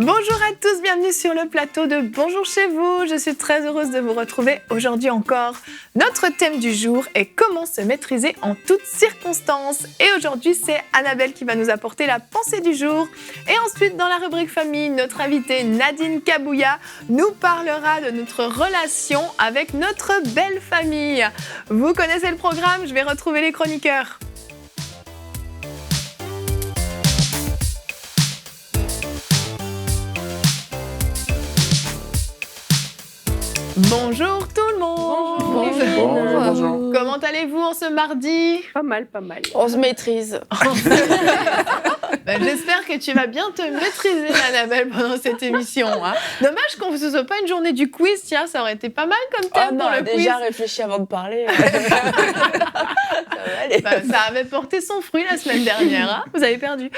Bonjour à tous, bienvenue sur le plateau de Bonjour chez vous. Je suis très heureuse de vous retrouver aujourd'hui encore. Notre thème du jour est comment se maîtriser en toutes circonstances. Et aujourd'hui, c'est Annabelle qui va nous apporter la pensée du jour. Et ensuite, dans la rubrique famille, notre invitée Nadine Kabouya nous parlera de notre relation avec notre belle famille. Vous connaissez le programme, je vais retrouver les chroniqueurs. Bonjour tout le monde. Bonjour. Comment allez-vous en ce mardi ? Pas mal, pas mal. On se maîtrise. J'espère que tu vas bien te maîtriser, Annabelle, pendant cette émission. Hein. Dommage qu'on ne se soit pas une journée du quiz. Tiens, ça aurait été pas mal comme thème pour le quiz. Déjà réfléchi avant de parler. Ça avait porté son fruit la semaine dernière. Hein. Vous avez perdu.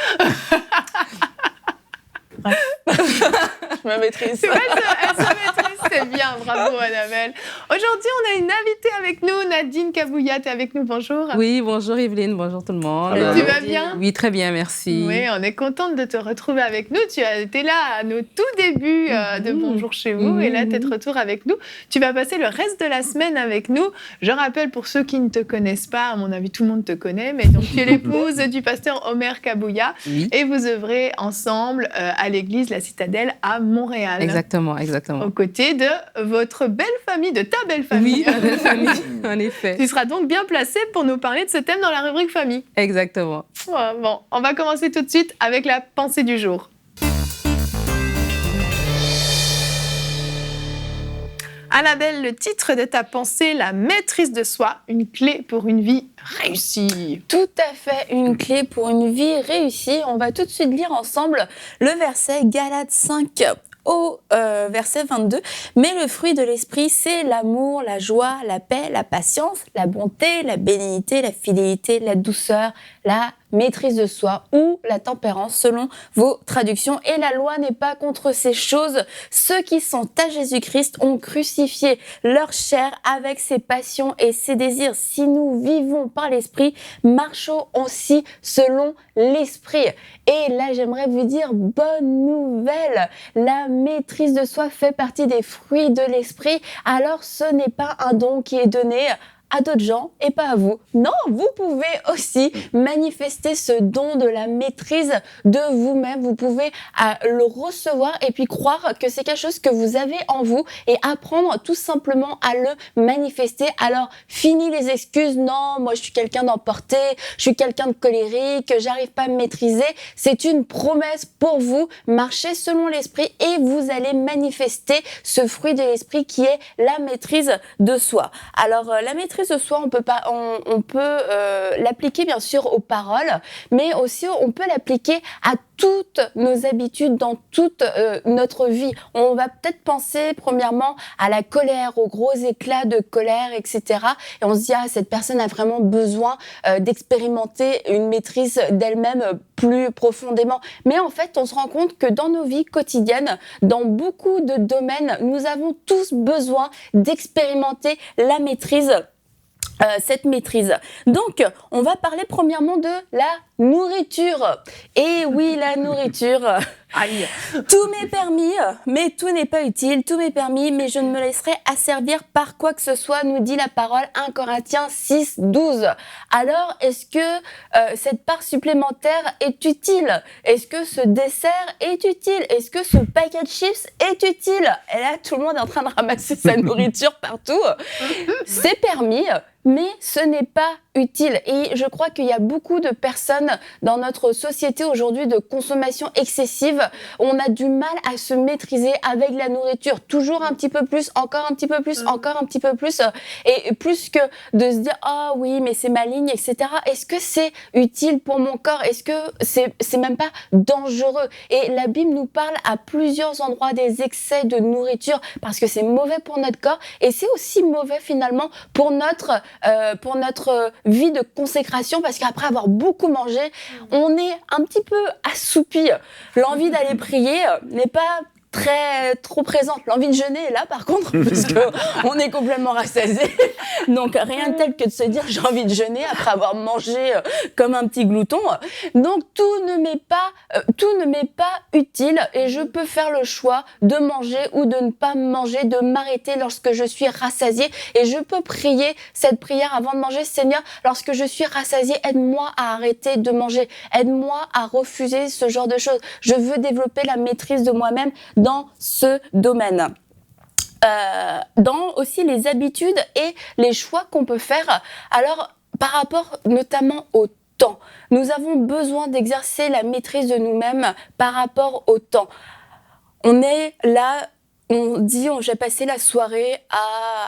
Je me maîtrise. C'est vrai, elle se maîtrise, c'est bien. Bravo, Annabelle. Aujourd'hui, on a une invitée avec nous, Nadine Kabouya. Tu es avec nous, bonjour. Oui, bonjour Evelyne, bonjour tout le monde. Tu vas bien ? Oui, très bien, merci. Oui, on est contente de te retrouver avec nous. Tu as été là à nos tout débuts de Bonjour chez vous. Et là, tu es de retour avec nous. Tu vas passer le reste de la semaine avec nous. Je rappelle, pour ceux qui ne te connaissent pas, à mon avis, tout le monde te connaît, mais donc tu es l'épouse du pasteur Omer Kabouya. Oui. Et vous œuvrez ensemble à l'église La Citadelle à Montréal. Exactement. Aux côtés de votre belle famille, de ta belle famille. Oui, ma belle famille, en effet. Tu seras donc bien placée pour nous parler de ce thème dans la rubrique famille. Exactement. Bon, on va commencer tout de suite avec la pensée du jour. Annabelle, le titre de ta pensée, la maîtrise de soi, une clé pour une vie réussie. Tout à fait, une clé pour une vie réussie. On va tout de suite lire ensemble le verset Galates 5 au verset 22. Mais le fruit de l'esprit, c'est l'amour, la joie, la paix, la patience, la bonté, la bénignité, la fidélité, la douceur, la maîtrise de soi ou la tempérance selon vos traductions. Et la loi n'est pas contre ces choses. Ceux qui sont à Jésus-Christ ont crucifié leur chair avec ses passions et ses désirs. Si nous vivons par l'esprit, marchons aussi selon l'esprit. Et là, j'aimerais vous dire, bonne nouvelle, la maîtrise de soi fait partie des fruits de l'esprit. Alors, ce n'est pas un don qui est donné à d'autres gens et pas à vous. Non, vous pouvez aussi manifester ce don de la maîtrise de vous-même. Vous pouvez le recevoir et puis croire que c'est quelque chose que vous avez en vous et apprendre tout simplement à le manifester. Alors, fini les excuses. Non, moi je suis quelqu'un d'emporté, je suis quelqu'un de colérique, j'arrive pas à me maîtriser. C'est une promesse pour vous. Marchez selon l'esprit et vous allez manifester ce fruit de l'esprit qui est la maîtrise de soi. Alors, la maîtrise de soi, on peut l'appliquer bien sûr aux paroles, mais aussi on peut l'appliquer à toutes nos habitudes dans toute notre vie. On va peut-être penser premièrement à la colère, aux gros éclats de colère, etc. Et on se dit, cette personne a vraiment besoin d'expérimenter une maîtrise d'elle-même plus profondément. Mais en fait, on se rend compte que dans nos vies quotidiennes, dans beaucoup de domaines, nous avons tous besoin d'expérimenter la maîtrise. Cette maîtrise. Donc, on va parler premièrement de la nourriture. Et oui, la nourriture. Aïe. Tout m'est permis, mais tout n'est pas utile. Tout m'est permis, mais je ne me laisserai asservir par quoi que ce soit, nous dit la parole 1 Corinthiens 6, 12. Alors, est-ce que cette part supplémentaire est utile ? Est-ce que ce dessert est utile ? Est-ce que ce paquet de chips est utile ? Et là, tout le monde est en train de ramasser sa nourriture partout. C'est permis, mais ce n'est pas utile. Et je crois qu'il y a beaucoup de personnes dans notre société aujourd'hui de consommation excessive. On a du mal à se maîtriser avec la nourriture. Toujours un petit peu plus, encore un petit peu plus, encore un petit peu plus. Et plus que de se dire « Ah oui, mais c'est ma ligne, etc. » Est-ce que c'est utile pour mon corps? Est-ce que c'est même pas dangereux? Et la Bible nous parle à plusieurs endroits des excès de nourriture parce que c'est mauvais pour notre corps et c'est aussi mauvais finalement pour notre vie de consécration parce qu'après avoir beaucoup mangé, on est un petit peu assoupi. L'envie d'aller prier n'est pas trop présente. L'envie de jeûner est là par contre parce que on est complètement rassasié. Donc rien de tel que de se dire j'ai envie de jeûner après avoir mangé comme un petit glouton. Donc tout ne m'est pas utile et je peux faire le choix de manger ou de ne pas manger, de m'arrêter lorsque je suis rassasiée et je peux prier cette prière avant de manger. Seigneur, lorsque je suis rassasiée, aide-moi à arrêter de manger, aide-moi à refuser ce genre de choses. Je veux développer la maîtrise de moi-même dans ce domaine. Dans aussi les habitudes et les choix qu'on peut faire. Alors, par rapport notamment au temps, nous avons besoin d'exercer la maîtrise de nous-mêmes par rapport au temps. On est là, on dit, j'ai passé la soirée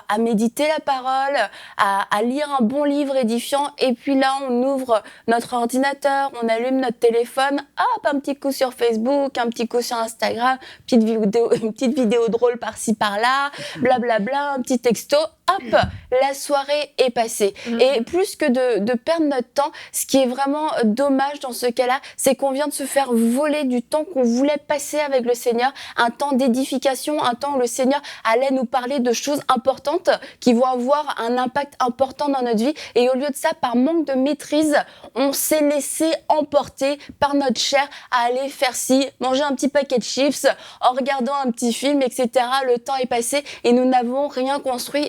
à méditer la parole, à lire un bon livre édifiant, et puis là, on ouvre notre ordinateur, on allume notre téléphone, hop, un petit coup sur Facebook, un petit coup sur Instagram, une petite vidéo drôle par-ci, par-là, blablabla, un petit texto, hop, la soirée est passée. Et plus que de perdre notre temps, ce qui est vraiment dommage dans ce cas-là, c'est qu'on vient de se faire voler du temps qu'on voulait passer avec le Seigneur, un temps d'édification, un temps où le Seigneur allait nous parler de choses importantes qui vont avoir un impact important dans notre vie. Et au lieu de ça, par manque de maîtrise, on s'est laissé emporter par notre chair à aller faire ci, manger un petit paquet de chips, en regardant un petit film, etc. Le temps est passé et nous n'avons rien construit.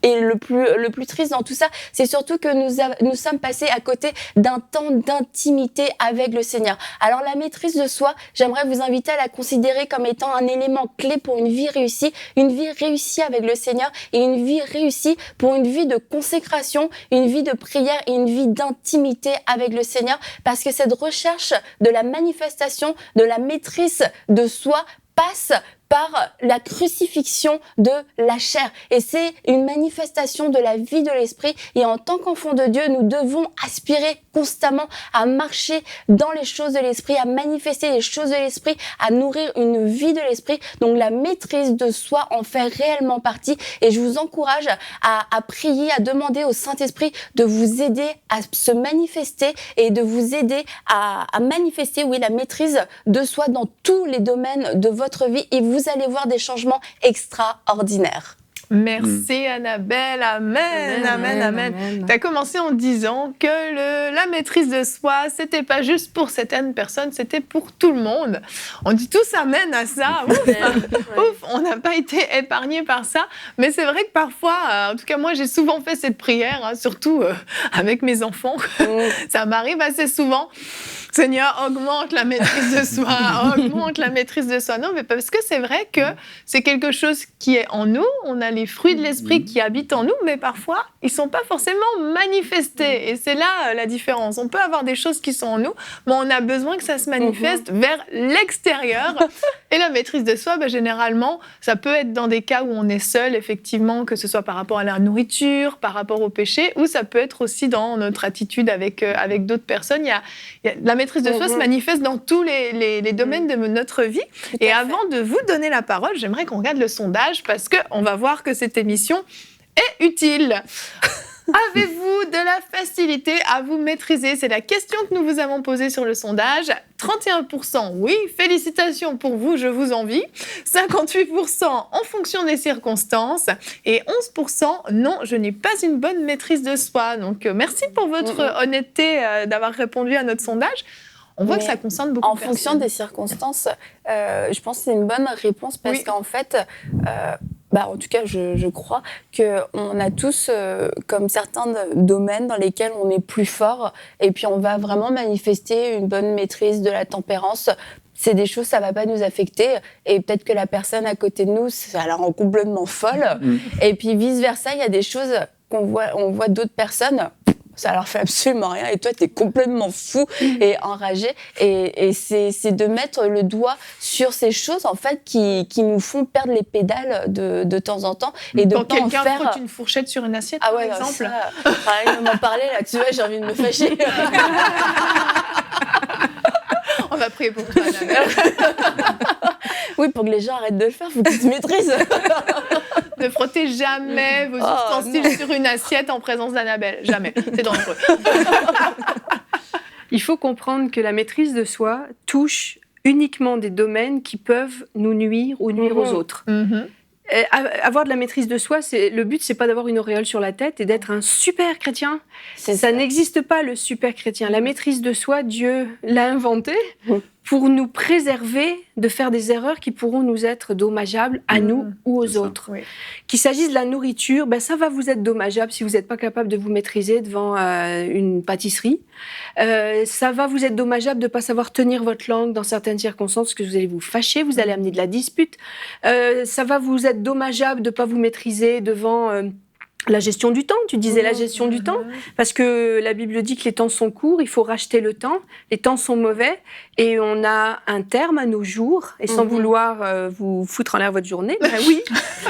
Et le plus triste dans tout ça, c'est surtout que nous sommes passés à côté d'un temps d'intimité avec le Seigneur. Alors la maîtrise de soi, j'aimerais vous inviter à la considérer comme étant un élément clé pour une vie réussie avec le Seigneur et une vie réussie pour une vie de consécration, une vie de prière et une vie d'intimité avec le Seigneur, parce que cette recherche de la manifestation, de la maîtrise de soi passe par la crucifixion de la chair. Et c'est une manifestation de la vie de l'esprit. Et en tant qu'enfants de Dieu, nous devons aspirer constamment à marcher dans les choses de l'esprit, à manifester les choses de l'esprit, à nourrir une vie de l'esprit. Donc la maîtrise de soi en fait réellement partie. Et je vous encourage à prier, à demander au Saint-Esprit de vous aider à se manifester et de vous aider à manifester, oui, la maîtrise de soi dans tous les domaines de votre vie. Et vous allez voir des changements extraordinaires. Merci Annabelle, amen. Tu as commencé en disant que la maîtrise de soi, c'était pas juste pour certaines personnes, c'était pour tout le monde. On dit tous amen à ça, ouf, on n'a pas été épargnés par ça, mais c'est vrai que parfois, en tout cas moi j'ai souvent fait cette prière, surtout avec mes enfants, ça m'arrive assez souvent. Seigneur, augmente la maîtrise de soi, augmente la maîtrise de soi. Non, mais parce que c'est vrai que c'est quelque chose qui est en nous, on a les fruits de l'esprit qui habitent en nous, mais parfois, ils ne sont pas forcément manifestés. Et c'est là la différence. On peut avoir des choses qui sont en nous, mais on a besoin que ça se manifeste vers l'extérieur. Et la maîtrise de soi, généralement, ça peut être dans des cas où on est seul, effectivement, que ce soit par rapport à la nourriture, par rapport au péché, ou ça peut être aussi dans notre attitude avec d'autres personnes. La maîtrise de soi se manifeste dans tous les domaines de notre vie. Et avant de vous donner la parole, j'aimerais qu'on regarde le sondage parce qu'on va voir que cette émission est utile. Avez-vous de la facilité à vous maîtriser? C'est la question que nous vous avons posée sur le sondage. 31% oui, félicitations pour vous, je vous envie. 58% en fonction des circonstances. Et 11% non, je n'ai pas une bonne maîtrise de soi. Donc merci pour votre honnêteté d'avoir répondu à notre sondage. On voit que ça concerne beaucoup de personnes. En fonction des circonstances, je pense que c'est une bonne réponse parce qu'en fait... en tout cas, je crois qu'on a tous, comme certains domaines dans lesquels on est plus fort, et puis on va vraiment manifester une bonne maîtrise de la tempérance. C'est des choses, ça va pas nous affecter, et peut-être que la personne à côté de nous, ça la rend complètement folle. Et puis vice versa, il y a des choses on voit d'autres personnes, ça leur fait absolument rien et toi, t'es complètement fou et enragé. Et c'est de mettre le doigt sur ces choses, en fait, qui nous font perdre les pédales de temps en temps et de Quand pas en quelqu'un faire... frotte une fourchette sur une assiette, Ah ouais, par exemple. Pareil, m'en parler, là, tu vois, j'ai envie de me fâcher. On va prier pour toi, Annabelle. Oui, pour que les gens arrêtent de le faire, faut qu'ils se maîtrisent. Ne frottez jamais vos ustensiles sur une assiette en présence d'Annabelle. Jamais. C'est dangereux. Il faut comprendre que la maîtrise de soi touche uniquement des domaines qui peuvent nous nuire ou nuire aux autres. Avoir de la maîtrise de soi, le but, c'est pas d'avoir une auréole sur la tête et d'être un super chrétien. Ça n'existe pas, le super chrétien. La maîtrise de soi, Dieu l'a inventée pour nous préserver de faire des erreurs qui pourront nous être dommageables à nous ou aux autres. Oui. Qu'il s'agisse de la nourriture, ça va vous être dommageable si vous n'êtes pas capable de vous maîtriser devant une pâtisserie. Ça va vous être dommageable de ne pas savoir tenir votre langue dans certaines circonstances, parce que vous allez vous fâcher, vous allez amener de la dispute. Ça va vous être dommageable de ne pas vous maîtriser devant... la gestion du temps, tu disais la gestion du temps, parce que la Bible dit que les temps sont courts, il faut racheter le temps, les temps sont mauvais, et on a un terme à nos jours, et sans vouloir vous foutre en l'air votre journée, oui,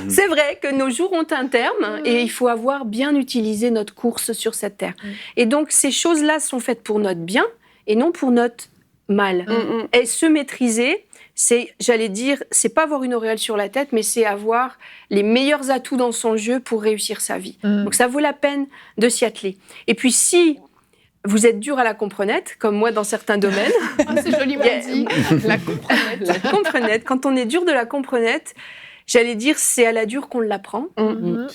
c'est vrai que nos jours ont un terme, et il faut avoir bien utilisé notre course sur cette terre. Et donc ces choses-là sont faites pour notre bien, et non pour notre mal. Et se maîtriser, c'est, j'allais dire, c'est pas avoir une auréole sur la tête, mais c'est avoir les meilleurs atouts dans son jeu pour réussir sa vie. Donc ça vaut la peine de s'y atteler. Et puis si vous êtes dur à la comprenette, comme moi dans certains domaines... C'est joliment dit, la comprenette. La comprenette, quand on est dur de la comprenette, j'allais dire, c'est à la dure qu'on l'apprend.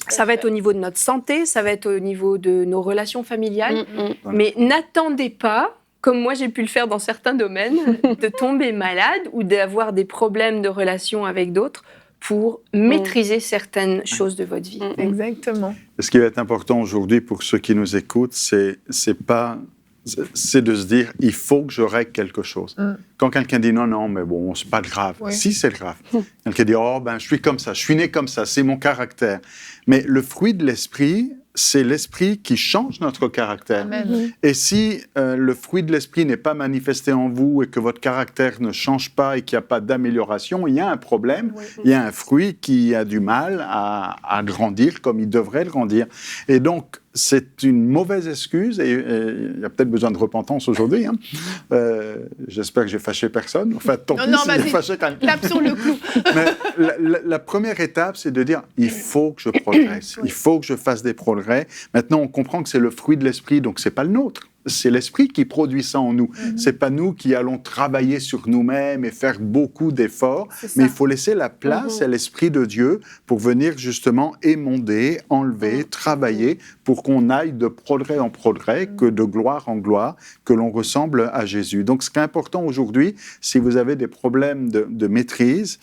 Ça va être au niveau de notre santé, ça va être au niveau de nos relations familiales. Mais n'attendez pas, comme moi j'ai pu le faire dans certains domaines, de tomber malade ou d'avoir des problèmes de relation avec d'autres pour maîtriser certaines choses de votre vie. Exactement. Ce qui va être important aujourd'hui pour ceux qui nous écoutent, c'est de se dire, il faut que je règle quelque chose. Quand quelqu'un dit non, mais bon, c'est pas grave. Oui. Si, c'est grave. Quelqu'un dit, je suis comme ça, je suis né comme ça, c'est mon caractère. Mais le fruit de l'esprit, c'est l'esprit qui change notre caractère. Amen. Et si le fruit de l'esprit n'est pas manifesté en vous et que votre caractère ne change pas et qu'il n'y a pas d'amélioration, il y a un problème, il y a un fruit qui a du mal à grandir comme il devrait grandir. Et donc, c'est une mauvaise excuse et il y a peut-être besoin de repentance aujourd'hui. J'espère que j'ai fâché personne. Enfin, tant pis si j'ai fâché quelqu'un. Tape sur le clou. Mais la première étape, c'est de dire, il faut que je progresse, il faut que je fasse des progrès. Maintenant, on comprend que c'est le fruit de l'esprit, donc c'est pas le nôtre. C'est l'esprit qui produit ça en nous. C'est pas nous qui allons travailler sur nous-mêmes et faire beaucoup d'efforts, mais il faut laisser la place à l'esprit de Dieu pour venir justement émonder, enlever, travailler pour qu'on aille de progrès en progrès, que de gloire en gloire, que l'on ressemble à Jésus. Donc, ce qui est important aujourd'hui, si vous avez des problèmes de maîtrise,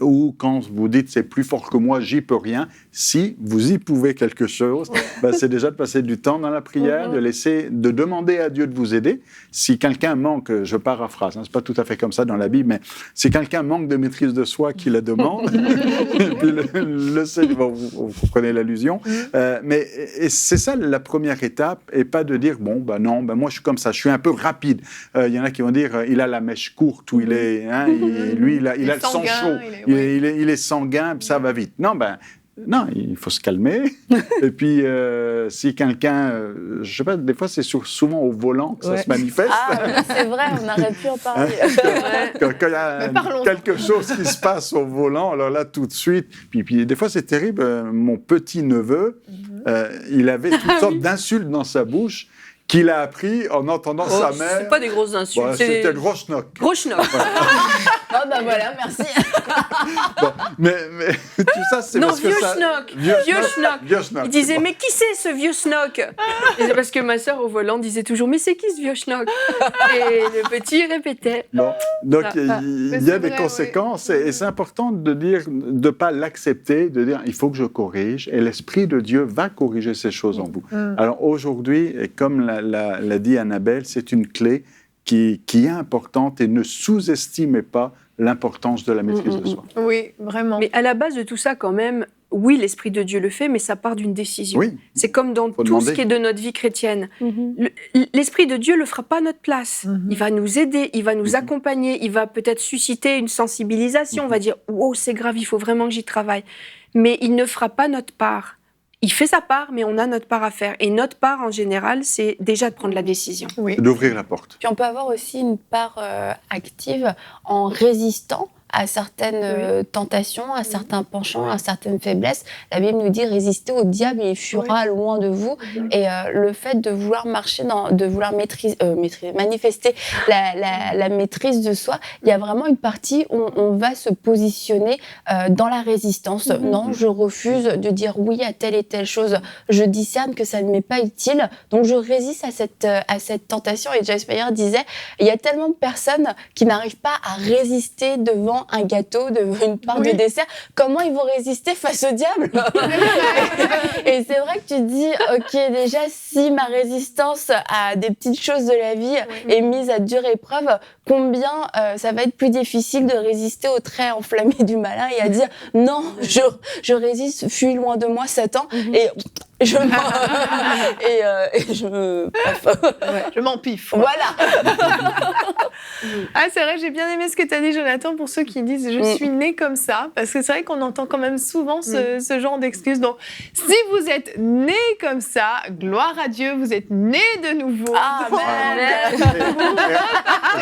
ou quand vous dites c'est plus fort que moi, j'y peux rien, si vous y pouvez quelque chose, c'est déjà de passer du temps dans la prière, de demander à Dieu de vous aider. Si quelqu'un manque, je paraphrase, c'est pas tout à fait comme ça dans la Bible, mais si quelqu'un manque de maîtrise de soi, qu'il la demande, et puis le Seigneur, vous comprenez l'allusion, mais c'est ça la première étape, et pas de dire non, moi je suis comme ça, je suis un peu rapide. Il y en a qui vont dire il a la mèche courte, ou il est, lui il a le sang chaud. Il est sanguin, ça va vite. Non, il faut se calmer. Et puis, si quelqu'un, je sais pas, des fois, c'est souvent au volant que ça se manifeste. Ah, c'est vrai, on aurait pu en parler. Quand il y a quelque chose qui se passe au volant, alors là, tout de suite. Puis des fois, c'est terrible. Mon petit-neveu, il avait toutes sortes d'insultes dans sa bouche qu'il a appris en entendant sa mère. C'est pas des grosses insultes. C'était gros schnock. Gros schnock. Voilà, merci. Mais tout ça, c'est parce que ça... Vieux schnock. Il disait, mais qui c'est ce vieux schnock? Et c'est parce que ma sœur au volant disait toujours, mais c'est qui ce vieux schnock? Et le petit répétait. Bon. Donc, il y a des conséquences et c'est important de dire, de pas l'accepter, de dire, il faut que je corrige et l'Esprit de Dieu va corriger ces choses en vous. Alors aujourd'hui, et comme l'a dit Annabelle, c'est une clé qui est importante et ne sous-estimez pas l'importance de la maîtrise de soi. Oui, vraiment. Mais à la base de tout ça, quand même, oui, l'Esprit de Dieu le fait, mais ça part d'une décision. Oui. C'est comme dans Faut tout ce demander. qui est de notre vie chrétienne. L'Esprit de Dieu ne le fera pas à notre place. Il va nous aider, il va nous accompagner, il va peut-être susciter une sensibilisation. On va dire, oh, c'est grave, il faut vraiment que j'y travaille. Mais il ne fera pas notre part. Il fait sa part, mais on a notre part à faire. Et notre part, en général, c'est déjà de prendre la décision. Oui. D'ouvrir la porte. Puis on peut avoir aussi une part active en résistant à certaines tentations, à certains penchants, à certaines faiblesses. La Bible nous dit résister au diable et il fuira loin de vous. Et le fait de vouloir marcher, de vouloir manifester la maîtrise de soi, il y a vraiment une partie où on va se positionner dans la résistance. Non, je refuse de dire oui à telle et telle chose. Je discerne que ça ne m'est pas utile, donc je résiste à cette tentation. Et Joyce Meyer disait, il y a tellement de personnes qui n'arrivent pas à résister devant un gâteau, devant une part de dessert. Comment ils vont résister face au diable? Et c'est vrai que tu te dis, ok, déjà, si ma résistance à des petites choses de la vie est mise à dure épreuve, combien ça va être plus difficile de résister aux traits enflammés du malin et à dire, non, je résiste, fuis loin de moi, Satan, et je Je m'empiffe. Voilà. Ah, c'est vrai, j'ai bien aimé ce que tu as dit, Jonathan, pour ceux qui disent « je suis né comme ça », parce que c'est vrai qu'on entend quand même souvent ce genre d'excuses. Donc, si vous êtes né comme ça, gloire à Dieu, vous êtes né de nouveau.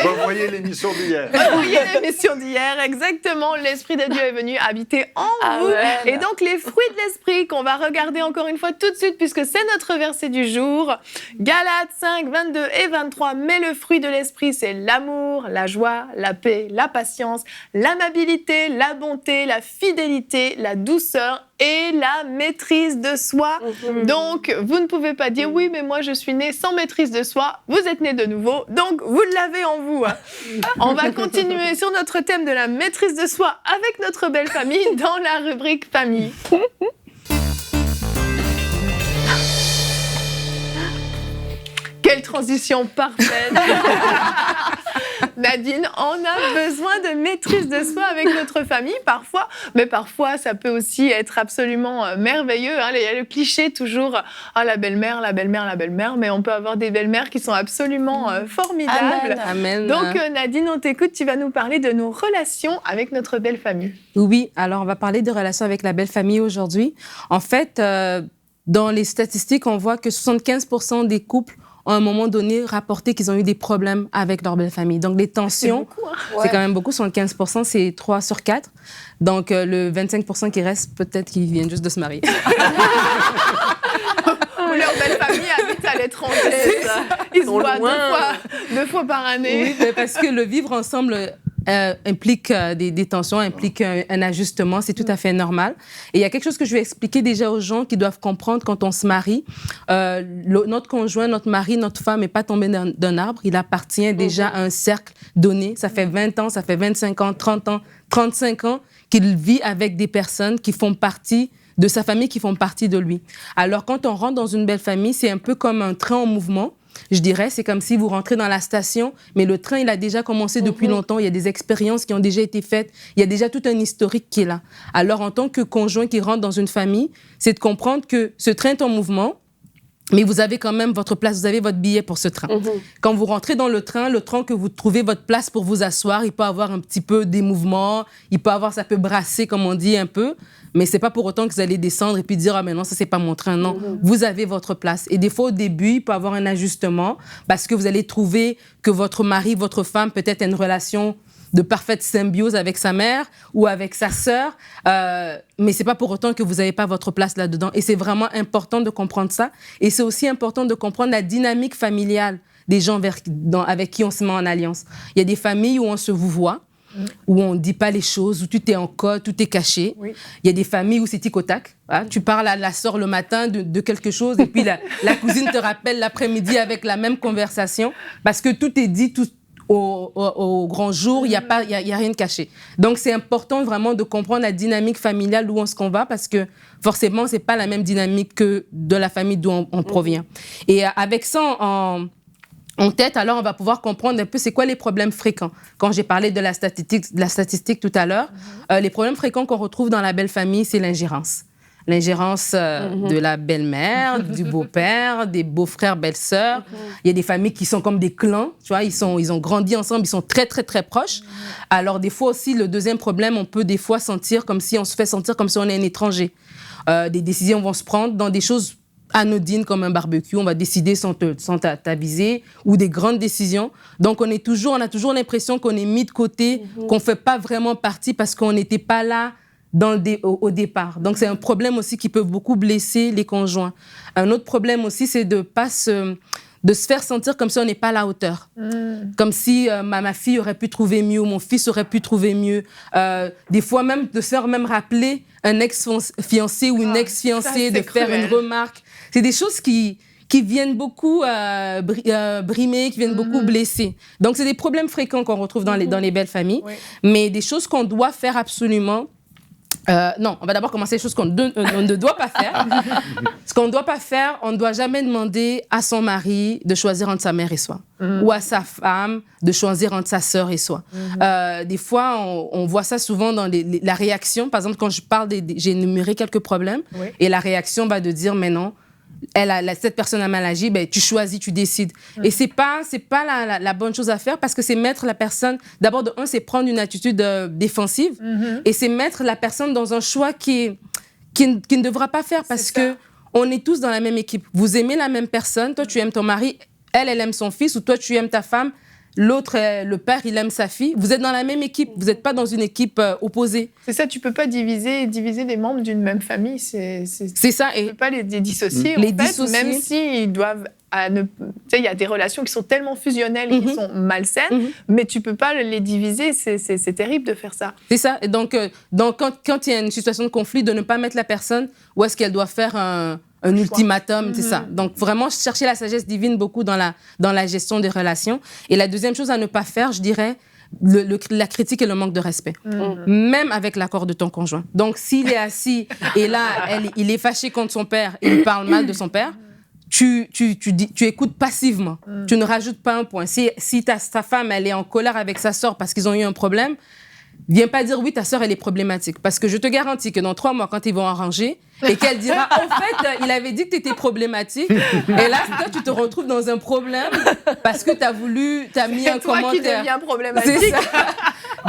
Revoyez l'émission d'hier. Revoyez l'émission d'hier, exactement. L'Esprit de Dieu est venu habiter en vous. Et donc, les fruits de l'Esprit qu'on va regarder encore une fois tout de suite, puisque c'est notre verset du jour. Galates 5, 22 et 23. Mais le fruit de l'Esprit, c'est l'amour, la joie, la paix, la patience, l'amabilité, la bonté, la fidélité, la douceur et la maîtrise de soi. Donc, vous ne pouvez pas dire « oui, mais moi, je suis né sans maîtrise de soi ». Vous êtes né de nouveau, donc vous l'avez en vous. On va continuer sur notre thème de la maîtrise de soi avec notre belle famille dans la rubrique famille. Quelle transition parfaite. Nadine, on a besoin de maîtrise de soi avec notre famille parfois, mais parfois ça peut aussi être absolument merveilleux. Hein. Il y a le cliché toujours la belle-mère, la belle-mère, la belle-mère, mais on peut avoir des belles-mères qui sont absolument formidables. Amen. Donc Nadine, on t'écoute, tu vas nous parler de nos relations avec notre belle famille. Oui, alors on va parler de relations avec la belle famille aujourd'hui. En fait, dans les statistiques, on voit que 75% des couples ont à un moment donné rapporté qu'ils ont eu des problèmes avec leur belle famille. Donc, les tensions, c'est beaucoup, hein. C'est quand même beaucoup. 75%, c'est 3 sur 4. Donc, le 25% qui reste, peut-être qu'ils viennent juste de se marier. Ou leur belle famille habite à l'étranger. Ils se voient deux fois par année. Oui, mais parce que le vivre ensemble implique des tensions, implique un ajustement, c'est tout à fait normal. Et il y a quelque chose que je vais expliquer déjà aux gens qui doivent comprendre quand on se marie. Notre conjoint, notre mari, notre femme n'est pas tombé d'un arbre, il appartient déjà à un cercle donné. Ça fait 20 ans, ça fait 25 ans, 30 ans, 35 ans qu'il vit avec des personnes qui font partie de sa famille, qui font partie de lui. Alors, quand on rentre dans une belle famille, c'est un peu comme un train en mouvement. Je dirais, c'est comme si vous rentrez dans la station, mais le train, il a déjà commencé depuis longtemps. Il y a des expériences qui ont déjà été faites. Il y a déjà tout un historique qui est là. Alors, en tant que conjoint qui rentre dans une famille, c'est de comprendre que ce train est en mouvement, mais vous avez quand même votre place, vous avez votre billet pour ce train. Quand vous rentrez dans le train que vous trouvez votre place pour vous asseoir, il peut avoir un petit peu des mouvements, ça peut brasser, comme on dit, un peu, mais c'est pas pour autant que vous allez descendre et puis dire « Ah, mais non, ça, c'est pas mon train. » Non, vous avez votre place. Et des fois, au début, il peut y avoir un ajustement parce que vous allez trouver que votre mari, votre femme, peut-être a une relation de parfaite symbiose avec sa mère ou avec sa sœur, mais c'est pas pour autant que vous n'avez pas votre place là-dedans. Et c'est vraiment important de comprendre ça. Et c'est aussi important de comprendre la dynamique familiale des gens avec qui on se met en alliance. Il y a des familles où on se vouvoie, où on ne dit pas les choses, où tout est en code, tout est caché. Oui. Il y a des familles où c'est tic au tac. Hein? Tu parles à la sœur le matin de quelque chose et puis la cousine te rappelle l'après-midi avec la même conversation parce que tout est dit, tout au grand jour, il n'y a rien de caché. Donc, c'est important vraiment de comprendre la dynamique familiale où on va parce que forcément, ce n'est pas la même dynamique que de la famille d'où on provient. Et avec ça en tête, alors on va pouvoir comprendre un peu c'est quoi les problèmes fréquents. Quand j'ai parlé de la statistique tout à l'heure, les problèmes fréquents qu'on retrouve dans la belle famille, c'est l'ingérence. l'ingérence de la belle-mère, du beau-père, des beaux-frères, belles-sœurs. Il y a des familles qui sont comme des clans, tu vois, ils ont grandi ensemble, ils sont très, très, très proches. Alors, des fois aussi, le deuxième problème, on peut des fois on se fait sentir comme si on est un étranger. Des décisions vont se prendre dans des choses anodines comme un barbecue, on va décider sans t'aviser, ou des grandes décisions. Donc, on a toujours l'impression qu'on est mis de côté, qu'on ne fait pas vraiment partie parce qu'on n'était pas là au départ. Donc, c'est un problème aussi qui peut beaucoup blesser les conjoints. Un autre problème aussi, c'est de se faire sentir comme si on n'est pas à la hauteur. Comme si ma fille aurait pu trouver mieux, mon fils aurait pu trouver mieux. Des fois même, de se faire même rappeler un ex-fiancé ou une ex-fiancée, de faire une remarque. C'est des choses qui viennent beaucoup brimer, qui viennent beaucoup blesser. Donc, c'est des problèmes fréquents qu'on retrouve dans les belles familles, mais des choses qu'on doit faire absolument. Non, on va d'abord commencer les choses qu'on ne doit pas faire. Ce qu'on ne doit pas faire, on ne doit jamais demander à son mari de choisir entre sa mère et soi, ou à sa femme de choisir entre sa sœur et soi. Des fois, on voit ça souvent dans la réaction. Par exemple, quand je parle, j'ai énuméré quelques problèmes, et la réaction va de dire, mais non, cette personne a mal agi, ben, tu choisis, tu décides. Et c'est pas la bonne chose à faire parce que c'est mettre la personne... D'abord, c'est prendre une attitude défensive et c'est mettre la personne dans un choix qui ne devra pas faire parce qu'on est tous dans la même équipe. Vous aimez la même personne, toi, tu aimes ton mari, elle aime son fils, ou toi, tu aimes ta femme, l'autre, le père, il aime sa fille. Vous êtes dans la même équipe, vous n'êtes pas dans une équipe opposée. C'est ça, tu ne peux pas diviser les membres d'une même famille. C'est ça. Tu ne peux pas les dissocier, même s'ils doivent... Tu sais, il y a des relations qui sont tellement fusionnelles, qui sont malsaines, mais tu ne peux pas les diviser. C'est terrible de faire ça. C'est ça. Et donc quand il y a une situation de conflit, de ne pas mettre la personne où est-ce qu'elle doit faire un ultimatum, c'est ça. Donc, vraiment, chercher la sagesse divine beaucoup dans la gestion des relations. Et la deuxième chose à ne pas faire, je dirais, la critique et le manque de respect. Même avec l'accord de ton conjoint. Donc, s'il est assis et là, il est fâché contre son père et il parle mal de son père, tu écoutes passivement. Tu ne rajoutes pas un point. Si ta femme, elle est en colère avec sa sœur parce qu'ils ont eu un problème, viens pas dire oui, ta sœur, elle est problématique. Parce que je te garantis que dans 3 mois, quand ils vont arranger, et qu'elle dira, en fait, il avait dit que tu étais problématique. Et là, toi, tu te retrouves dans un problème parce que tu as mis un commentaire. C'est toi qui deviens problématique. C'est ça.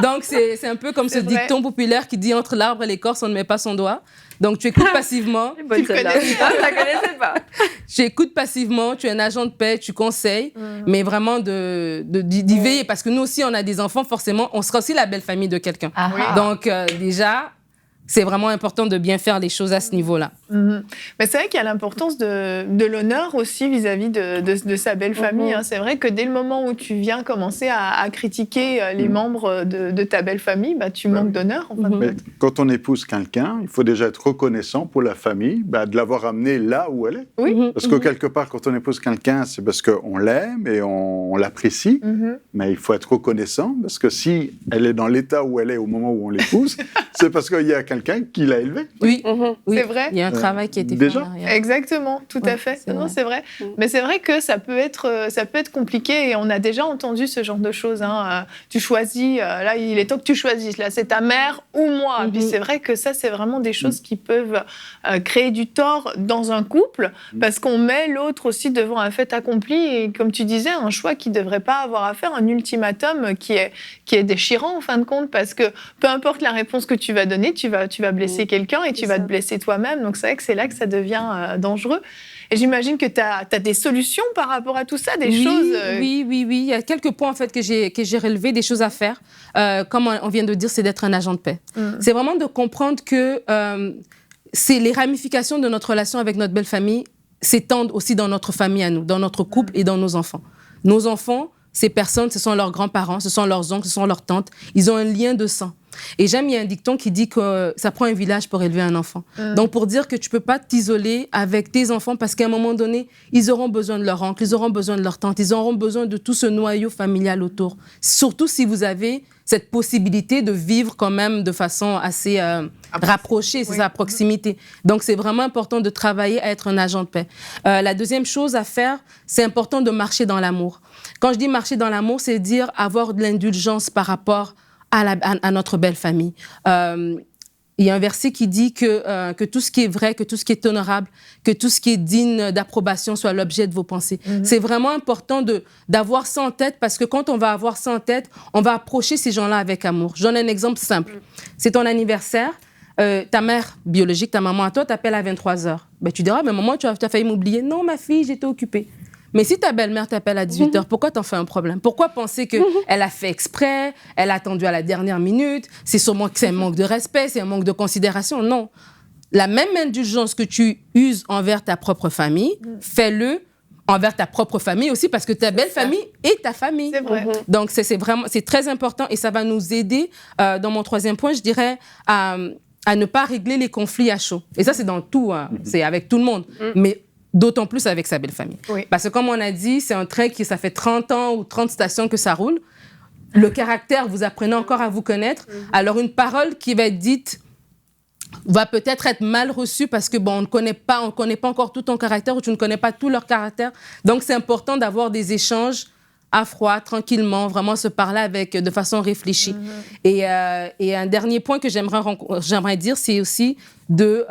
Donc, c'est un peu comme ce dicton populaire qui dit entre l'arbre et l'écorce, on ne met pas son doigt. Donc, tu écoutes passivement. Tu ne la connaissais pas. Tu écoutes passivement, tu es un agent de paix, tu conseilles, mais vraiment d'y veiller. Parce que nous aussi, on a des enfants, forcément, on sera aussi la belle famille de quelqu'un. Donc, déjà... C'est vraiment important de bien faire les choses à ce niveau-là. Mais c'est vrai qu'il y a l'importance de l'honneur aussi vis-à-vis de sa belle famille. C'est vrai que dès le moment où tu viens commencer à critiquer les membres de ta belle famille, bah, tu manques d'honneur. En fin Mais quand on épouse quelqu'un, il faut déjà être reconnaissant pour la famille de l'avoir amenée là où elle est. Parce que quelque part, quand on épouse quelqu'un, c'est parce qu'on l'aime et on l'apprécie. Mais il faut être reconnaissant parce que si elle est dans l'état où elle est au moment où on l'épouse, c'est parce qu'il y a quelqu'un qui l'a élevée. Oui. C'est vrai. Il y a un travail qui a été déjà fait en arrière. Exactement, tout à fait. C'est vrai. Mais c'est vrai que ça peut être compliqué et on a déjà entendu ce genre de choses. Tu choisis, là, il est temps que tu choisisses. Là, c'est ta mère ou moi. Puis c'est vrai que ça, c'est vraiment des choses qui peuvent créer du tort dans un couple parce qu'on met l'autre aussi devant un fait accompli et, comme tu disais, un choix qu'il ne devrait pas avoir à faire, un ultimatum qui est déchirant en fin de compte parce que peu importe la réponse que tu vas donner, tu vas blesser quelqu'un et tu vas te blesser toi-même. Donc, c'est vrai que c'est là que ça devient dangereux. Et j'imagine que tu as des solutions par rapport à tout ça, des choses... Oui. Il y a quelques points, en fait, que j'ai relevés, des choses à faire. Comme on vient de dire, c'est d'être un agent de paix. C'est vraiment de comprendre que c'est les ramifications de notre relation avec notre belle famille s'étendent aussi dans notre famille à nous, dans notre couple et dans nos enfants. Nos enfants, ces personnes, ce sont leurs grands-parents, ce sont leurs oncles, ce sont leurs tantes. Ils ont un lien de sang. Et j'aime, il y a un dicton qui dit que ça prend un village pour élever un enfant. Donc, pour dire que tu ne peux pas t'isoler avec tes enfants parce qu'à un moment donné, ils auront besoin de leur oncle, ils auront besoin de leur tante, ils auront besoin de tout ce noyau familial autour. Surtout si vous avez cette possibilité de vivre quand même de façon assez rapprochée, c'est ça, à proximité. Donc, c'est vraiment important de travailler à être un agent de paix. La deuxième chose à faire, c'est important de marcher dans l'amour. Quand je dis marcher dans l'amour, c'est dire avoir de l'indulgence par rapport à notre belle famille. Il il y a un verset qui dit que tout ce qui est vrai, que tout ce qui est honorable, que tout ce qui est digne d'approbation soit l'objet de vos pensées. C'est vraiment important d'avoir ça en tête, parce que quand on va avoir ça en tête, on va approcher ces gens-là avec amour. Je donne un exemple simple. C'est ton anniversaire, ta mère biologique, ta maman à toi, t'appelle à 23h. Ben, tu diras, mais maman, tu as failli m'oublier. Non, ma fille, j'étais occupée. Mais si ta belle-mère t'appelle à 18h, pourquoi t'en fais un problème? Pourquoi penser qu'elle a fait exprès, elle a attendu à la dernière minute, c'est sûrement que c'est un manque de respect, c'est un manque de considération? Non. La même indulgence que tu uses envers ta propre famille, fais-le envers ta propre famille aussi, parce que ta belle famille est ta famille. C'est vrai. Donc, c'est très important, et ça va nous aider, dans mon troisième point, je dirais, à ne pas régler les conflits à chaud. Et ça, c'est dans tout, hein. C'est avec tout le monde. Mais d'autant plus avec sa belle famille. Oui. Parce que comme on a dit, c'est un train qui, ça fait 30 ans ou 30 stations que ça roule. Le caractère, vous apprenez encore à vous connaître. Alors, une parole qui va être dite va peut-être être mal reçue parce que, bon, on ne connaît pas encore tout ton caractère, ou tu ne connais pas tout leur caractère. Donc, c'est important d'avoir des échanges à froid, tranquillement, vraiment se parler de façon réfléchie. Et un dernier point que j'aimerais dire, c'est aussi de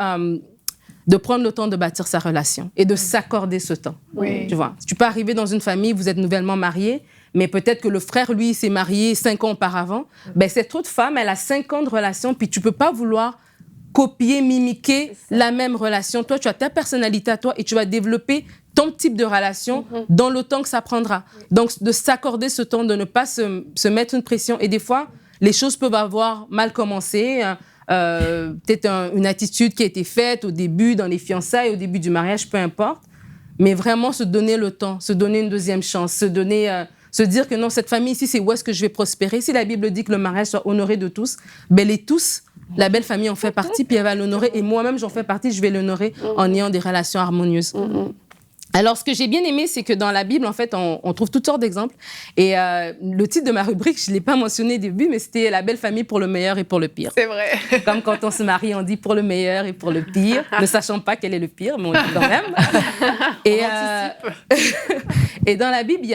prendre le temps de bâtir sa relation et de s'accorder ce temps. Oui. Tu vois, tu peux arriver dans une famille, vous êtes nouvellement mariés, mais peut-être que le frère, lui, s'est marié 5 ans auparavant. Ben, cette autre femme, elle a 5 ans de relation, puis tu peux pas vouloir copier, mimiquer la même relation. Toi, tu as ta personnalité à toi et tu vas développer ton type de relation dans le temps que ça prendra. Donc, de s'accorder ce temps, de ne pas se mettre une pression. Et des fois, les choses peuvent avoir mal commencé, peut-être une attitude qui a été faite au début, dans les fiançailles, au début du mariage, peu importe. Mais vraiment se donner le temps, se donner une deuxième chance, se dire que non, cette famille ici, c'est où est-ce que je vais prospérer. Si la Bible dit que le mariage soit honoré de tous, ben les tous, la belle famille en fait partie, puis elle va l'honorer. Et moi-même, j'en fais partie, je vais l'honorer en ayant des relations harmonieuses. Alors, ce que j'ai bien aimé, c'est que dans la Bible, en fait, on trouve toutes sortes d'exemples. Et le titre de ma rubrique, je ne l'ai pas mentionné au début, mais c'était « La belle famille pour le meilleur et pour le pire ». C'est vrai. Comme quand on se marie, on dit « pour le meilleur et pour le pire », ne sachant pas quel est le pire, mais on dit quand même. Et dans la Bible, il y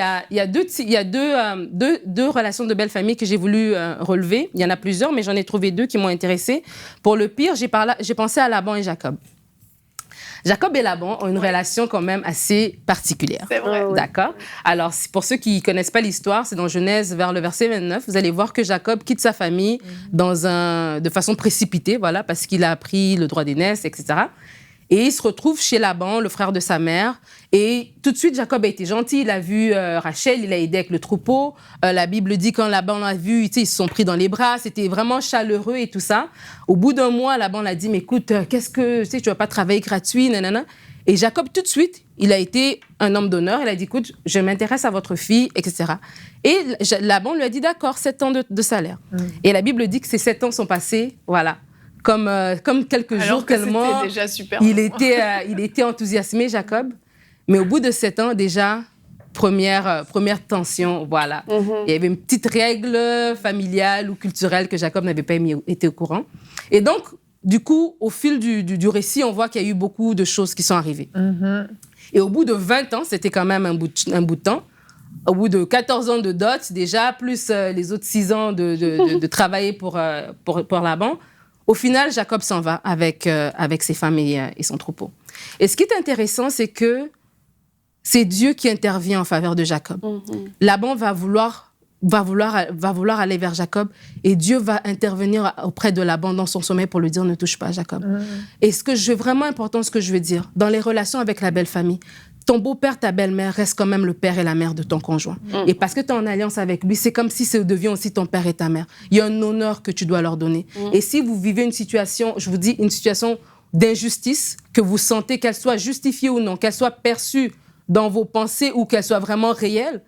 a deux relations de belle famille que j'ai voulu relever. Il y en a plusieurs, mais j'en ai trouvé 2 qui m'ont intéressée. Pour le pire, j'ai pensé à Laban et Jacob. Jacob et Laban ont une relation quand même assez particulière. C'est vrai. D'accord? Alors, pour ceux qui ne connaissent pas l'histoire, c'est dans Genèse vers le verset 29. Vous allez voir que Jacob quitte sa famille de façon précipitée, voilà, parce qu'il a appris le droit d'aînesse, etc. Et il se retrouve chez Laban, le frère de sa mère. Et tout de suite, Jacob a été gentil. Il a vu Rachel, il a aidé avec le troupeau. La Bible dit quand Laban l'a vu, ils se sont pris dans les bras. C'était vraiment chaleureux et tout ça. Au bout d'un mois, Laban l'a dit, mais écoute, tu vas pas travailler gratuit, nanana. Et Jacob, tout de suite, il a été un homme d'honneur. Il a dit, écoute, je m'intéresse à votre fille, etc. Et Laban lui a dit, d'accord, 7 ans de salaire. Et la Bible dit que ces 7 ans sont passés, voilà, comme quelques jours tellement. C'était déjà super. Il était enthousiasmé, Jacob. Mais au bout de 7 ans, déjà, première tension, voilà. Il y avait une petite règle familiale ou culturelle que Jacob n'avait pas été au courant. Et donc, du coup, au fil du récit, on voit qu'il y a eu beaucoup de choses qui sont arrivées. Et au bout de 20 ans, c'était quand même un bout de temps. Au bout de 14 ans de dot, déjà, plus les autres 6 ans de travailler pour Laban, au final, Jacob s'en va avec ses femmes et son troupeau. Et ce qui est intéressant, c'est que c'est Dieu qui intervient en faveur de Jacob. Laban va vouloir aller vers Jacob et Dieu va intervenir auprès de Laban dans son sommeil pour lui dire « Ne touche pas à Jacob ». Et vraiment important, ce que je veux dire, dans les relations avec la belle famille, ton beau-père, ta belle-mère reste quand même le père et la mère de ton conjoint. Et parce que tu es en alliance avec lui, c'est comme si ça devient aussi ton père et ta mère. Il y a un honneur que tu dois leur donner. Et si vous vivez une situation, je vous dis, une situation d'injustice, que vous sentez qu'elle soit justifiée ou non, qu'elle soit perçue dans vos pensées ou qu'elle soit vraiment réelle,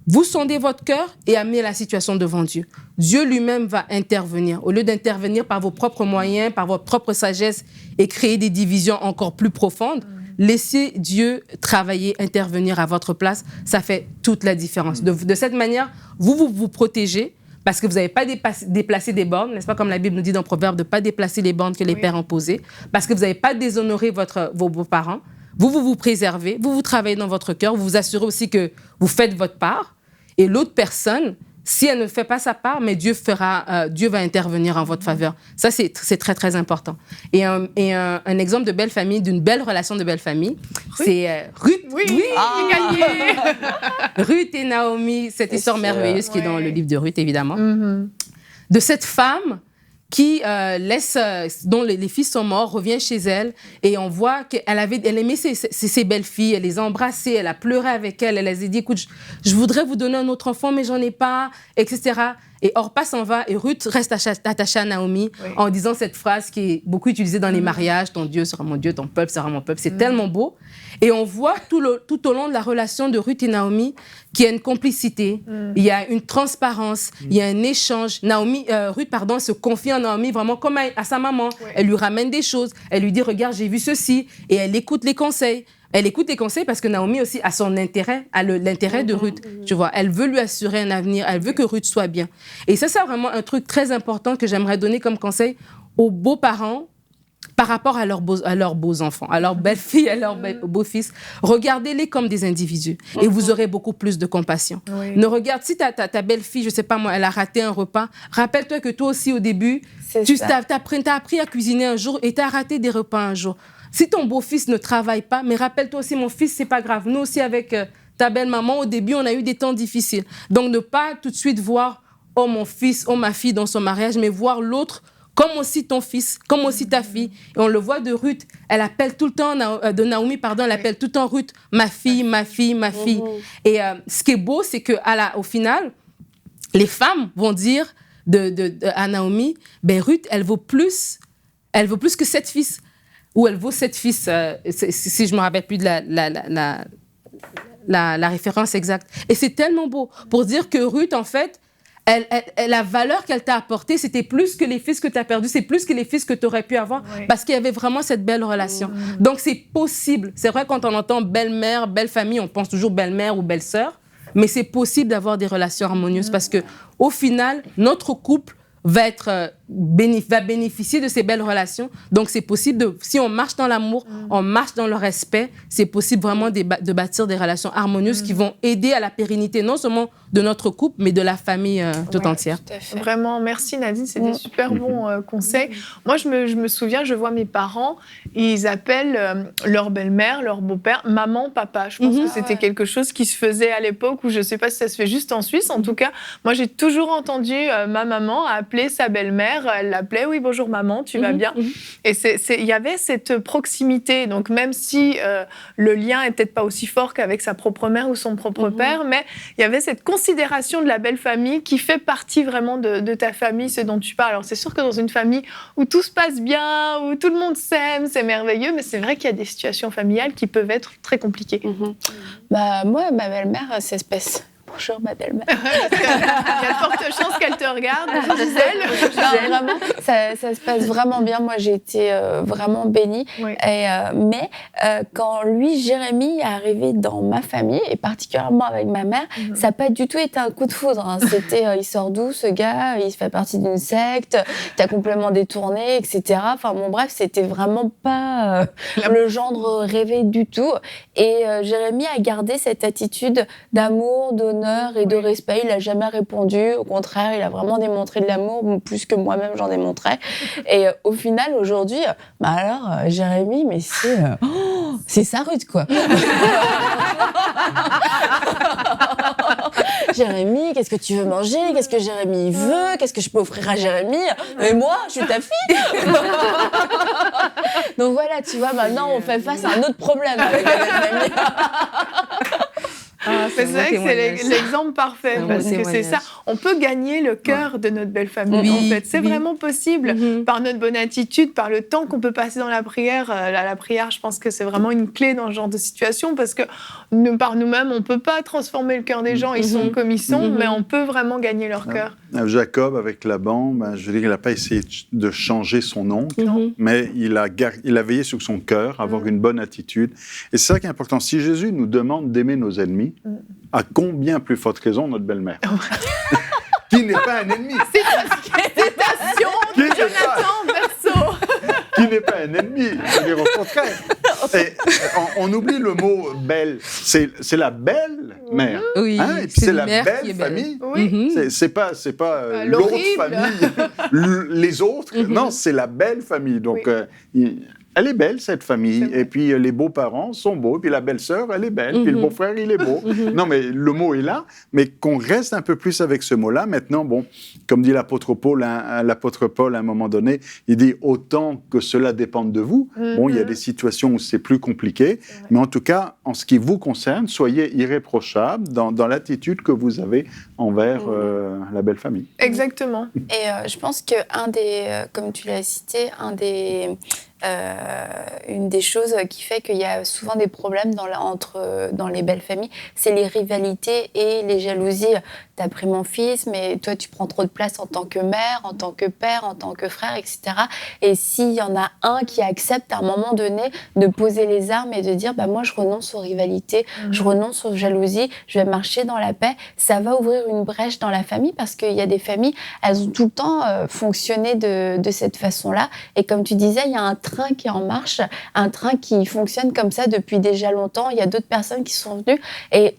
vous sondez votre cœur et amenez la situation devant Dieu. Dieu lui-même va intervenir. Au lieu d'intervenir par vos propres moyens, par votre propre sagesse et créer des divisions encore plus profondes, laissez Dieu travailler, intervenir à votre place. Ça fait toute la différence. De cette manière, vous protégez parce que vous n'avez pas déplacé des bornes, n'est-ce pas, comme la Bible nous dit dans Proverbe, de ne pas déplacer les bornes que les pères ont posées, parce que vous n'avez pas déshonoré vos parents. Vous préservez, vous travaillez dans votre cœur, vous vous assurez aussi que vous faites votre part. Et l'autre personne, si elle ne fait pas sa part, mais Dieu va intervenir en votre faveur. Ça, c'est très, très important. Et un exemple de belle famille, d'une belle relation de belle famille, c'est Ruth. Oui, gagné. Ruth et Naomi, cette histoire merveilleuse qui est dans le livre de Ruth, évidemment. De cette femme qui dont les fils sont morts, revient chez elle et on voit qu'elle aimait ses belles-filles, elle les a embrassées, elle a pleuré avec elles, elle les a dit, écoute, je voudrais vous donner un autre enfant, mais j'en ai pas, etc. Et Orpa s'en va et Ruth reste attachée à Naomi en disant cette phrase qui est beaucoup utilisée dans les mariages, ton Dieu sera mon Dieu, ton peuple sera mon peuple. C'est tellement beau. Et on voit tout au long de la relation de Ruth et Naomi qu'il y a une complicité, il y a une transparence, il y a un échange. Ruth se confie en Naomi vraiment comme à sa maman. Elle lui ramène des choses, elle lui dit, regarde, j'ai vu ceci, et elle écoute les conseils. Elle écoute les conseils parce que Naomi aussi a son intérêt, l'intérêt de Ruth. Tu vois, elle veut lui assurer un avenir, elle veut que Ruth soit bien. Et ça, c'est vraiment un truc très important que j'aimerais donner comme conseil aux beaux-parents par rapport à leurs beaux enfants, à leurs belles-filles, à leurs beaux-fils. Regardez-les comme des individus et vous aurez beaucoup plus de compassion. Ne regarde, si ta belle-fille, je sais pas moi, elle a raté un repas, rappelle-toi que toi aussi au début, t'as appris à cuisiner un jour et t'as raté des repas un jour. Si ton beau-fils ne travaille pas, mais rappelle-toi aussi, mon fils, c'est pas grave. Nous aussi, avec ta belle-maman, au début, on a eu des temps difficiles. Donc, ne pas tout de suite voir, oh, mon fils, oh, ma fille dans son mariage, mais voir l'autre comme aussi ton fils, comme aussi ta fille. Et on le voit de Ruth, elle appelle tout le temps, Naomi, elle appelle tout le temps Ruth, ma fille, ma fille, ma fille. Et ce qui est beau, c'est qu'au final, les femmes vont dire à Naomi, ben Ruth, elle vaut plus que 7 fils. Ou elle vaut 7 fils, si je ne me rappelle plus de la référence exacte. Et c'est tellement beau pour dire que Ruth, en fait, la valeur qu'elle t'a apportée, c'était plus que les fils que tu as perdus, c'est plus que les fils que tu aurais pu avoir, parce qu'il y avait vraiment cette belle relation. Donc, c'est possible. C'est vrai, quand on entend belle-mère, belle famille, on pense toujours belle-mère ou belle-sœur, mais c'est possible d'avoir des relations harmonieuses, parce qu'au final, notre couple va bénéficier de ces belles relations. Donc, c'est possible, si on marche dans l'amour, on marche dans le respect, c'est possible vraiment de bâtir des relations harmonieuses qui vont aider à la pérennité, non seulement de notre couple, mais de la famille tout entière. Tout à fait. Vraiment, merci Nadine, c'est des super bons conseils. Moi, je me souviens, je vois mes parents, ils appellent leur belle-mère, leur beau-père, maman, papa. Je pense que c'était quelque chose qui se faisait à l'époque, ou je ne sais pas si ça se fait juste en Suisse. En tout cas, moi, j'ai toujours entendu ma maman appeler sa belle-mère. Elle l'appelait, oui, bonjour maman, tu vas bien. Et il y avait cette proximité. Donc, même si le lien n'est peut-être pas aussi fort qu'avec sa propre mère ou son propre père, mais il y avait cette considération de la belle famille qui fait partie vraiment de ta famille, ce dont tu parles. Alors, c'est sûr que dans une famille où tout se passe bien, où tout le monde s'aime, c'est merveilleux, mais c'est vrai qu'il y a des situations familiales qui peuvent être très compliquées. Bah, moi, ma belle-mère, ça se passe. Bonjour, ma belle-mère. Il y a de fortes chances qu'elle te regarde, Gisèle. Non, vraiment, ça se passe vraiment bien. Moi, j'ai été vraiment bénie. Mais quand Jérémy, est arrivé dans ma famille, et particulièrement avec ma mère, ça n'a pas du tout été un coup de foudre. Hein. C'était, il sort d'où, ce gars? Il fait partie d'une secte, t'as complètement détourné, etc. Enfin, bon, bref, c'était vraiment pas le gendre rêvé du tout. Et Jérémy a gardé cette attitude d'amour, d'honneur et de respect. Il n'a jamais répondu. Au contraire, il a vraiment démontré de l'amour, plus que moi-même j'en démontrais. Et au final, aujourd'hui, Jérémy, mais c'est sa Ruth, quoi. Jérémy, qu'est-ce que tu veux manger? Qu'est-ce que Jérémy veut? Qu'est-ce que je peux offrir à Jérémy? Et moi, je suis ta fille. Donc voilà, tu vois, maintenant, on fait face à un autre problème avec la famille. C'est vrai que c'est l'exemple parfait, parce que c'est ça. On peut gagner le cœur de notre belle famille, en fait. C'est vraiment possible, par notre bonne attitude, par le temps qu'on peut passer dans la prière. La prière, je pense que c'est vraiment une clé dans ce genre de situation, parce que par nous-mêmes, on ne peut pas transformer le cœur des gens. Ils sont comme ils sont, mais on peut vraiment gagner leur cœur. Jacob, avec Laban, je veux dire, il n'a pas essayé de changer son oncle, mais il a veillé sur son cœur, avoir une bonne attitude. Et c'est ça qui est important. Si Jésus nous demande d'aimer nos ennemis, à combien plus forte raison notre belle-mère qui n'est pas un ennemi. Citation de Jonathan Berceau. Qui n'est pas un ennemi, je veux dire au contraire. On oublie le mot « belle ». C'est la belle, mère. Oui, Hein, et puis c'est une la mère qui belle est belle. famille. Oui. Mhm. C'est pas l'autre l'horrible. famille, les autres. Non, c'est la belle famille. Donc, Oui. elle est belle, cette famille. C'est vrai. Et puis, les beaux-parents sont beaux. Et puis, la belle-sœur, elle est belle. Puis, le beau-frère, il est beau. Non, mais le mot est là. Mais qu'on reste un peu plus avec ce mot-là. Maintenant, bon, comme dit l'apôtre Paul, à un moment donné, il dit « autant que cela dépende de vous ». Bon, il y a des situations où c'est plus compliqué. Mais en tout cas, en ce qui vous concerne, soyez irréprochables dans l'attitude que vous avez envers la belle famille. Exactement. Et je pense que comme tu l'as cité, une des choses qui fait qu'il y a souvent des problèmes dans les belles familles, c'est les rivalités et les jalousies. T'as pris mon fils, mais toi tu prends trop de place en tant que mère, en tant que père, en tant que frère, etc. Et s'il y en a un qui accepte à un moment donné de poser les armes et de dire moi je renonce aux rivalités, je renonce aux jalousies, je vais marcher dans la paix, ça va ouvrir une brèche dans la famille, parce qu'il y a des familles, elles ont tout le temps fonctionné de cette façon-là. Et comme tu disais, il y a un train qui est en marche, un train qui fonctionne comme ça depuis déjà longtemps. Il y a d'autres personnes qui sont venues et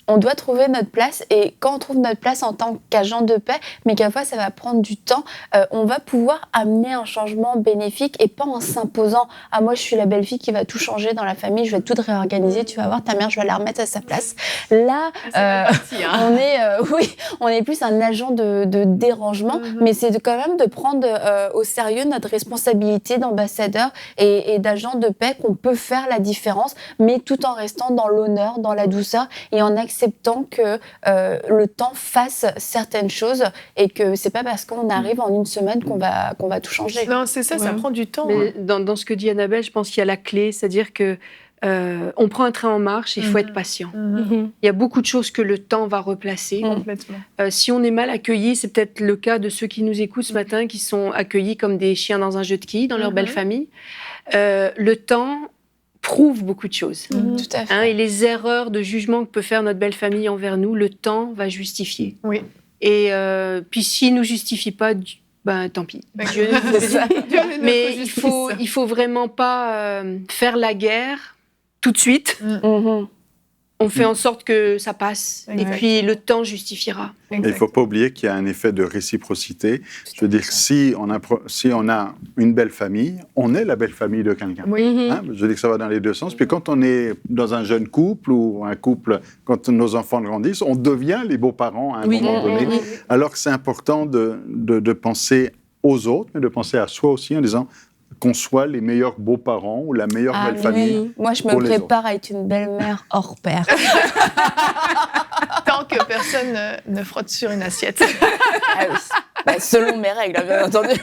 on doit trouver notre place. Et quand on trouve notre place en tant qu'agent de paix, mais quelquefois ça va prendre du temps, on va pouvoir amener un changement bénéfique et pas en s'imposant « Ah, moi je suis la belle-fille qui va tout changer dans la famille, je vais tout réorganiser, tu vas voir ta mère, je vais la remettre à sa place. » Là, on est plus un agent de dérangement, mais c'est quand même de prendre au sérieux notre responsabilité d'ambassadeur et d'agent de paix, qu'on peut faire la différence, mais tout en restant dans l'honneur, dans la douceur et en acceptant que le temps fasse certaines choses, et que c'est pas parce qu'on arrive en une semaine qu'on va tout changer. Non, c'est ça, ça prend du temps. Mais dans ce que dit Annabelle, je pense qu'il y a la clé, c'est-à-dire que on prend un train en marche et il faut être patient. Il y a beaucoup de choses que le temps va replacer. Complètement. Si on est mal accueilli, c'est peut-être le cas de ceux qui nous écoutent ce matin, qui sont accueillis comme des chiens dans un jeu de quilles, dans leur belle famille. Le temps prouve beaucoup de choses. Tout à fait. Et les erreurs de jugement que peut faire notre belle famille envers nous, le temps va justifier. Oui. Et puis s'il ne nous justifie pas, tant pis. Dieu mais il faut vraiment pas faire la guerre tout de suite. On fait en sorte que ça passe. Et puis le temps justifiera. Il ne faut pas oublier qu'il y a un effet de réciprocité. Je veux dire, si on a une belle famille, on est la belle famille de quelqu'un. Je veux dire que ça va dans les deux sens. Puis quand on est dans un jeune couple ou un couple, quand nos enfants grandissent, on devient les beaux-parents à un moment donné. Alors que c'est important de penser aux autres, mais de penser à soi aussi en disant qu'on soit les meilleurs beaux-parents ou la meilleure belle famille. Moi, je me prépare à être une belle-mère hors pair. Tant que personne ne frotte sur une assiette. Selon mes règles, bien entendu.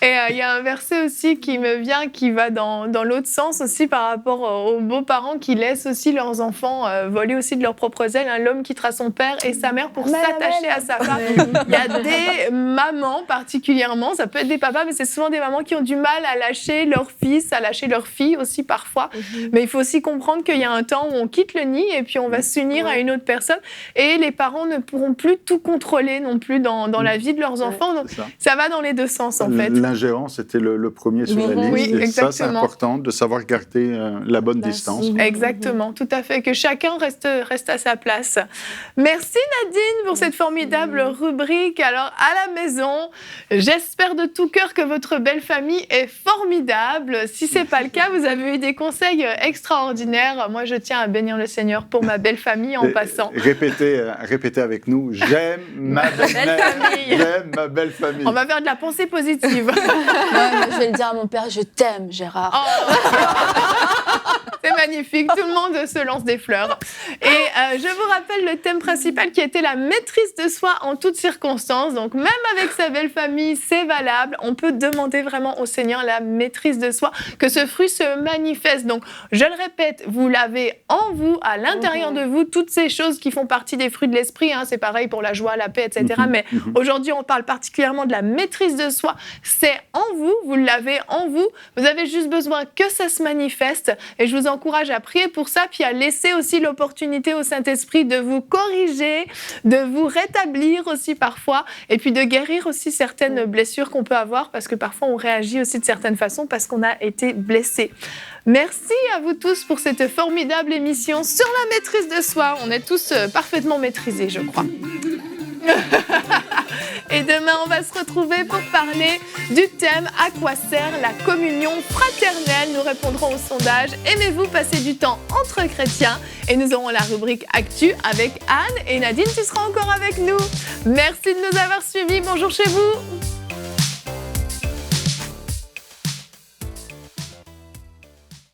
Et il y a un verset aussi qui me vient, qui va dans l'autre sens aussi par rapport aux beaux-parents qui laissent aussi leurs enfants voler aussi de leurs propres ailes. L'homme quittera son père et sa mère pour s'attacher à sa femme. Il y a des mamans particulièrement, ça peut être des papas, mais c'est souvent des mamans qui ont du mal à lâcher leur fils, à lâcher leur fille aussi parfois. Mais il faut aussi comprendre qu'il y a un temps où on quitte le nid et puis on va s'unir à une autre personne. Et les parents ne pourront plus tout contrôler non plus dans la vie de leurs enfants. Donc ça va dans les deux sens en fait. L'ingérence était le premier sur la liste. Oui, et ça, c'est important de savoir garder la bonne distance. Exactement, tout à fait. Que chacun reste à sa place. Merci Nadine pour cette formidable rubrique. Alors, à la maison, j'espère de tout cœur que votre belle famille est formidable. Si ce n'est pas le cas, vous avez eu des conseils extraordinaires. Moi, je tiens à bénir le Seigneur pour ma belle famille en passant. Répétez avec nous, j'aime ma belle famille. J'aime ma belle famille. On va faire de la pensée positive. Je vais le dire à mon père, je t'aime, Gérard. C'est magnifique, tout le monde se lance des fleurs. Et je vous rappelle le thème principal qui était la maîtrise de soi en toutes circonstances. Donc même avec sa belle famille, c'est valable. On peut demander vraiment au Seigneur la maîtrise de soi, que ce fruit se manifeste. Donc je le répète, vous l'avez en vous, à l'intérieur de vous, toutes ces choses qui font partie des fruits de l'esprit. C'est pareil pour la joie, la paix, etc. Mais aujourd'hui, on parle particulièrement de la maîtrise de soi. C'est en vous, vous l'avez en vous. Vous avez juste besoin que ça se manifeste. Et je vous encourage encourage à prier pour ça, puis à laisser aussi l'opportunité au Saint-Esprit de vous corriger, de vous rétablir aussi parfois, et puis de guérir aussi certaines blessures qu'on peut avoir, parce que parfois on réagit aussi de certaines façons parce qu'on a été blessé. Merci à vous tous pour cette formidable émission sur la maîtrise de soi. On est tous parfaitement maîtrisés, je crois. Et demain, on va se retrouver pour parler du thème « À quoi sert la communion fraternelle ?» Nous répondrons au sondage « Aimez-vous passer du temps entre chrétiens ?» Et nous aurons la rubrique « Actu » avec Anne. Et Nadine, tu seras encore avec nous. Merci de nous avoir suivis. Bonjour chez vous.